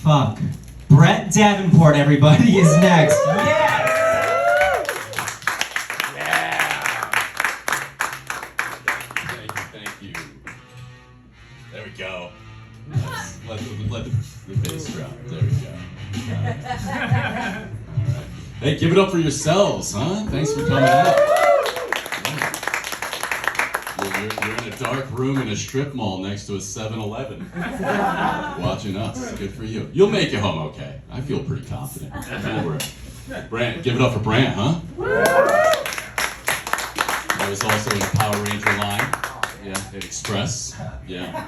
Fuck. Brett Davenport, everybody, is next. Yes! Thank you. There we go. Let the bass drop. There we go. All right. Hey, give it up for yourselves, huh? Thanks for coming out. You're in a dark room in a strip mall next to a 7-Eleven. Watching us. Good for you. You'll make it home okay. I feel pretty confident. Don't worry. Brant, give it up for Brant, huh? I was also in the Power Ranger line. Yeah, at Express. Yeah.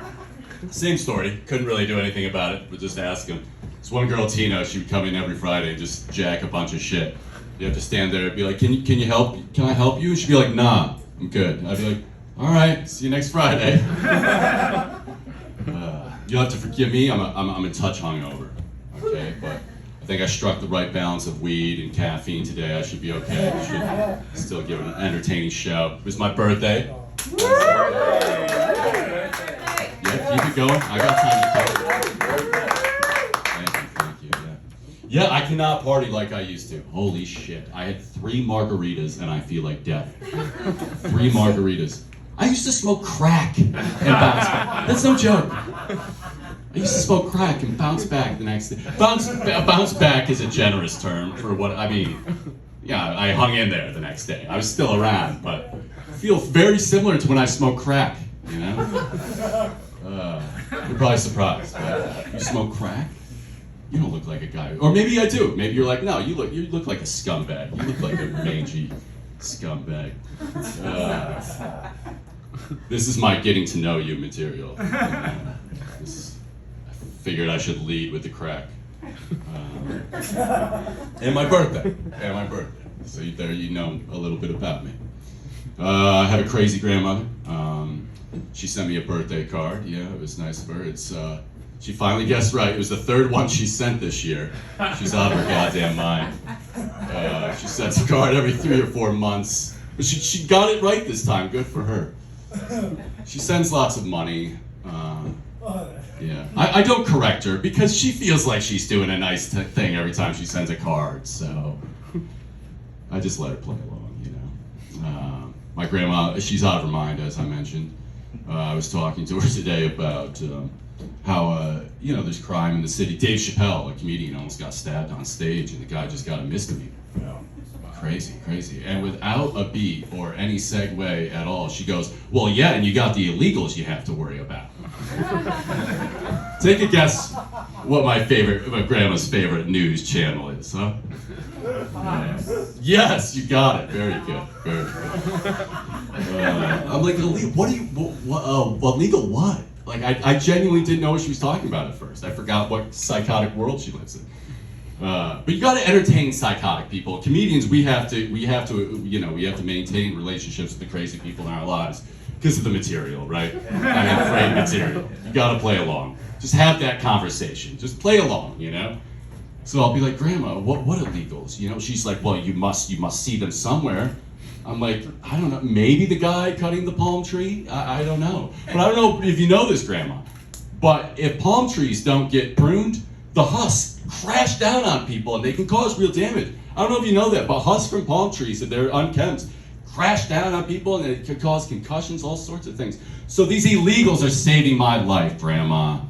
Same story. Couldn't really do anything about it, but just ask him. This one girl, Tina, she would come in every Friday and just jack a bunch of shit. You have to stand there and be like, can you help? Can I help you? And she'd be like, nah, I'm good. I'd be like, all right, see you next Friday. You'll have to forgive me. I'm a touch hungover, okay? But I think I struck the right balance of weed and caffeine today. I should be okay. I should still give it an entertaining show. It was my birthday. Yeah, keep it going. I got time to party. Thank you. Yeah, I cannot party like I used to. Holy shit. I had 3 margaritas and I feel like death. 3 margaritas. I used to smoke crack and bounce back. That's no joke. I used to smoke crack and bounce back the next day. Bounce back is a generous term for what, I mean, yeah, I hung in there the next day. I was still around, but I feel very similar to when I smoked crack, you know? You're probably surprised, but you smoke crack? You don't look like a guy, or maybe I do. Maybe you're like, no, you look like a scumbag. You look like a mangy scumbag. This is my getting to know you material. I figured I should lead with the crack. And my birthday. So there you know a little bit about me. I have a crazy grandmother. She sent me a birthday card. Yeah, it was nice of her. She finally guessed right. It was the 3rd one she sent this year. She's out of her goddamn mind. She sends a card every 3 or 4 months. But she got it right this time. Good for her. She sends lots of money. Yeah, I don't correct her because she feels like she's doing a nice thing every time she sends a card. So I just let her play along, you know. My grandma, she's out of her mind, as I mentioned. I was talking to her today about how, you know, there's crime in the city. Dave Chappelle, a comedian, almost got stabbed on stage, and the guy just got a misdemeanor. Crazy. And without a beat or any segue at all, she goes, well, yeah, and you got the illegals you have to worry about. Take a guess what my grandma's favorite news channel is, huh? Yes, you got it. Very good. I'm like, illegal what? Like, I genuinely didn't know what she was talking about at first. I forgot what psychotic world she lives in. But you got to entertain psychotic people. Comedians, we have to maintain relationships with the crazy people in our lives because of the material, right? I mean, great material. You got to play along. Just have that conversation. Just play along, you know. So I'll be like, Grandma, what illegals? You know, she's like, well, you must see them somewhere. I'm like, I don't know. Maybe the guy cutting the palm tree. I don't know. But I don't know if you know this, Grandma. But if palm trees don't get pruned, the husks crash down on people and they can cause real damage. I don't know if you know that, but husks from palm trees, if they're unkempt, crash down on people and it could cause concussions, all sorts of things. So these illegals are saving my life, Grandma.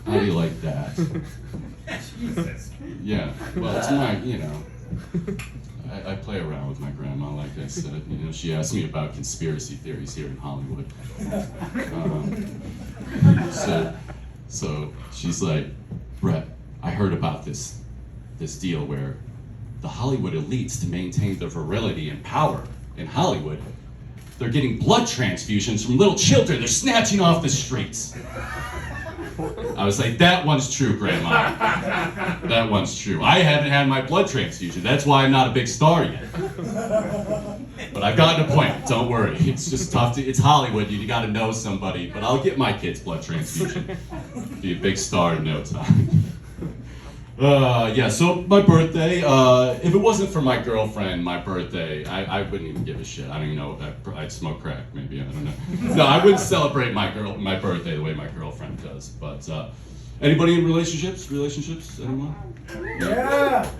How do you like that? Jesus. Yeah, well, it's my, you know, I play around with my grandma, like I said. You know, she asked me about conspiracy theories here in Hollywood. So she's like, Brett, I heard about this deal where the Hollywood elites, to maintain their virility and power in Hollywood, they're getting blood transfusions from little children they're snatching off the streets. I was like, that one's true, Grandma. That one's true. I haven't had my blood transfusion. That's why I'm not a big star yet. But I've gotten a point. Don't worry. It's just tough. It's Hollywood. You got to know somebody. But I'll get my kid's blood transfusion. Be a big star in no time. Yeah, so my birthday, if it wasn't for my girlfriend, my birthday, I wouldn't even give a shit. I don't even know if I'd smoke crack, maybe, I don't know. No, I wouldn't celebrate my birthday the way my girlfriend does. But Anybody in relationships? Relationships? Anyone? Yeah.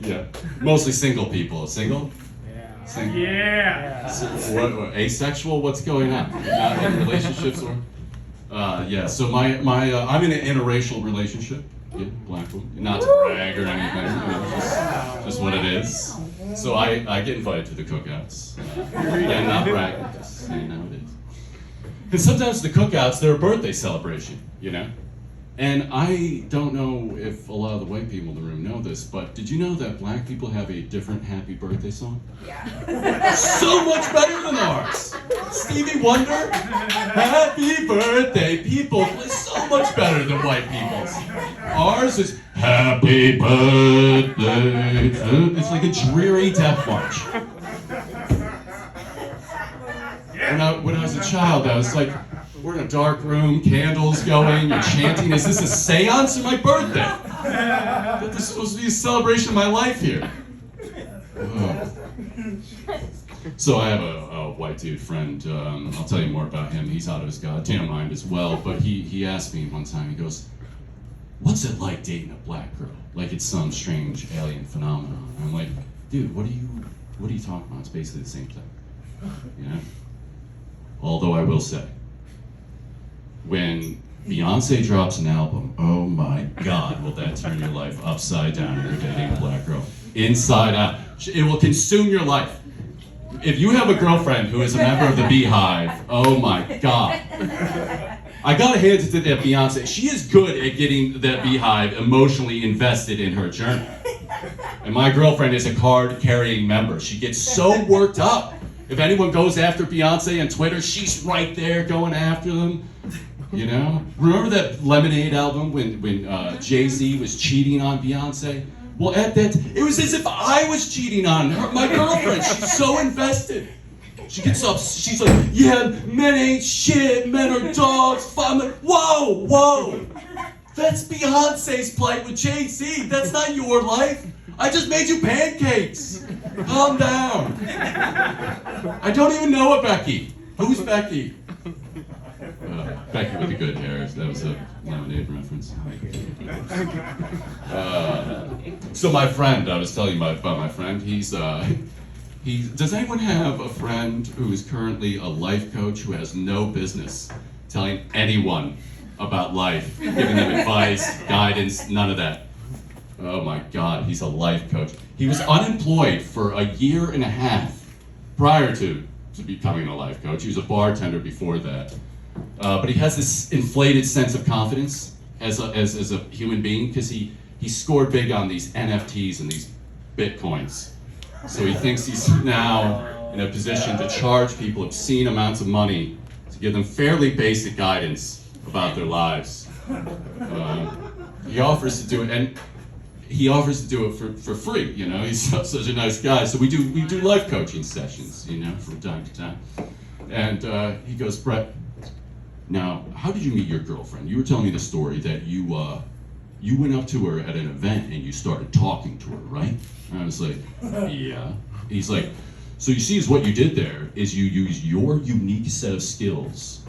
Yeah. Mostly single people. Single? Yeah. Single. Yeah. So, what, asexual? What's going on? Not in relationships or? Yeah. So I'm in an interracial relationship. Yeah, black woman. Not to brag or anything. Just what it is. So I get invited to the cookouts. Yeah, not bragging. Just saying how it is. And sometimes the cookouts, they're a birthday celebration, you know? And I don't know if a lot of the white people in the room know this, but did you know that black people have a different happy birthday song? Yeah. So much better than ours. Stevie Wonder, happy birthday, people. It's so much better than white people's. Ours is happy birthday. It's like a dreary death march. When I was a child, I was like, we're in a dark room, candles going, you're chanting. Is this a seance or my birthday? This is supposed to be a celebration of my life here. Oh. So I have a white dude friend. I'll tell you more about him. He's out of his goddamn mind as well. But he asked me one time, he goes, what's it like dating a black girl? Like it's some strange alien phenomenon. And I'm like, dude, what are you talking about? It's basically the same thing. You know? Although I will say, when Beyonce drops an album, oh my God, will that turn your life upside down if you're dating a black girl. Inside out. It will consume your life. If you have a girlfriend who is a member of the Beehive, oh my God. I gotta hand it to that Beyonce. She is good at getting that Beehive emotionally invested in her journey. And my girlfriend is a card-carrying member. She gets so worked up. If anyone goes after Beyonce on Twitter, she's right there going after them. You know? Remember that Lemonade album when Jay-Z was cheating on Beyonce? Well, it was as if I was cheating on her, my girlfriend. She's so invested. She gets up, she's like, yeah, men ain't shit, men are dogs. I'm like, whoa. That's Beyonce's plight with Jay-Z. That's not your life. I just made you pancakes. Calm down. I don't even know a Becky. Who's Becky? Becky with the good hair. That was a Lemonade reference. So my friend, I was telling you about my friend. Does anyone have a friend who is currently a life coach who has no business telling anyone about life, giving them advice, guidance, none of that? Oh my God, he's a life coach. He was unemployed for a year and a half prior to becoming a life coach. He was a bartender before that. But he has this inflated sense of confidence as a human being because he scored big on these NFTs and these Bitcoins. So he thinks he's now in a position to charge people obscene amounts of money to give them fairly basic guidance about their lives. He offers to do it, and he offers to do it for free. You know, he's such a nice guy. So we do life coaching sessions, you know, from time to time. And he goes, Brett, now how did you meet your girlfriend? You were telling me the story that you went up to her at an event and you started talking to her, right? And I was like, yeah. He's like, so you see, is what you did there is you use your unique set of skills,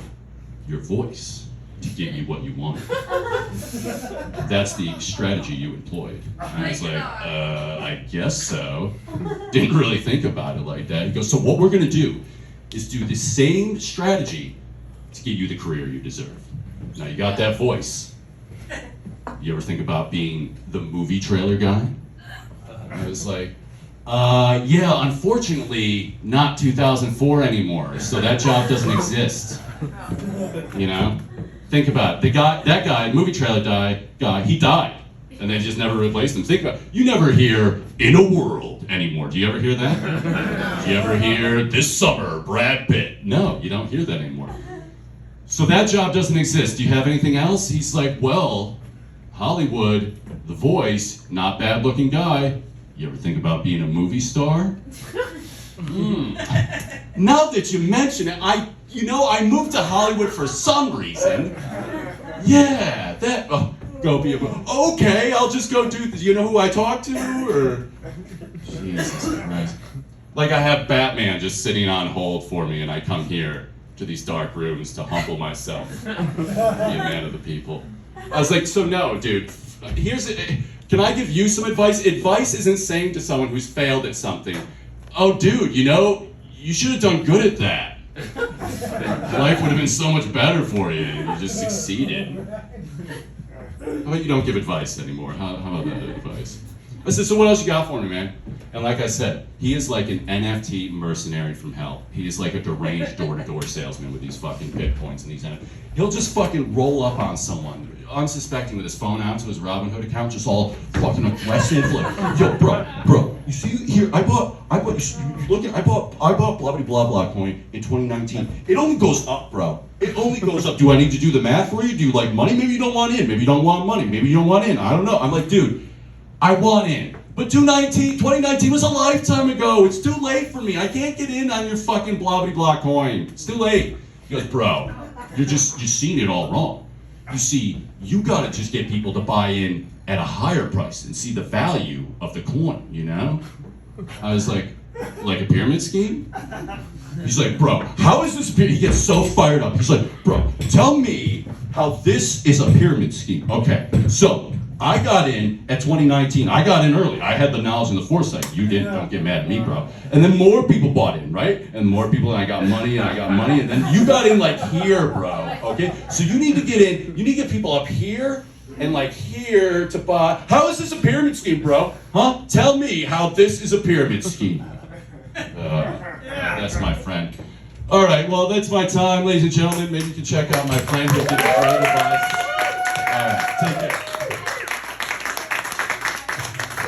your voice, to get you what you wanted. That's the strategy you employed. And I was like, I guess so. Didn't really think about it like that. He goes, so what we're gonna do is do the same strategy to get you the career you deserve. Now you got that voice. You ever think about being the movie trailer guy? I was like, yeah, unfortunately, not 2004 anymore, so that job doesn't exist. You know? Think about it. That guy, movie trailer guy, he died. And they just never replaced him. Think about it. You never hear, in a world, anymore. Do you ever hear that? Do you ever hear, this summer, Brad Pitt? No, you don't hear that anymore. So that job doesn't exist. Do you have anything else? He's like, well, Hollywood, The Voice, not bad looking guy. You ever think about being a movie star? Now that you mention it, I moved to Hollywood for some reason. Yeah, go be a movie. Okay, I'll just go do you know who I talk to? Or Jesus Christ. Like I have Batman just sitting on hold for me and I come here to these dark rooms to humble myself, be a man of the people. I was like, so no, dude. Can I give you some advice? Advice isn't saying to someone who's failed at something, oh, dude, you know, you should have done good at that. Life would have been so much better for you. You just succeeded. How about you don't give advice anymore? How about that advice? I said, so what else you got for me, man? And like I said, he is like an NFT mercenary from hell. He is like a deranged door-to-door salesman with these fucking Bitcoins and these NFTs. He'll just fucking roll up on someone, unsuspecting, with his phone out to his Robinhood account, just all fucking aggressive, like, yo, bro, you see here, I bought, look at, I bought blah blah blah coin in 2019. It only goes up, bro. It only goes up. Do I need to do the math for you? Do you like money? Maybe you don't want in. Maybe you don't want money. Maybe you don't want in. I don't know. I'm like, dude, I want in. But 2019 was a lifetime ago. It's too late for me. I can't get in on your fucking blah blah blah coin. It's too late. He goes, bro, you're seeing it all wrong. You see, you gotta just get people to buy in at a higher price and see the value of the coin, you know? I was like a pyramid scheme? He's like, bro, how is this a pyramid? He gets so fired up. He's like, bro, tell me how this is a pyramid scheme. Okay, so I got in at 2019. I got in early. I had the knowledge and the foresight. You didn't. Don't get mad at me, bro. And then more people bought in, right? And more people, and I got money, and then you got in like here, bro. Okay? So you need to get in. You need to get people up here and like here to buy. How is this a pyramid scheme, bro? Huh? Tell me how this is a pyramid scheme. That's my friend. All right, well, that's my time, ladies and gentlemen. Maybe you can check out my friend. He'll give you great advice. All right, take care.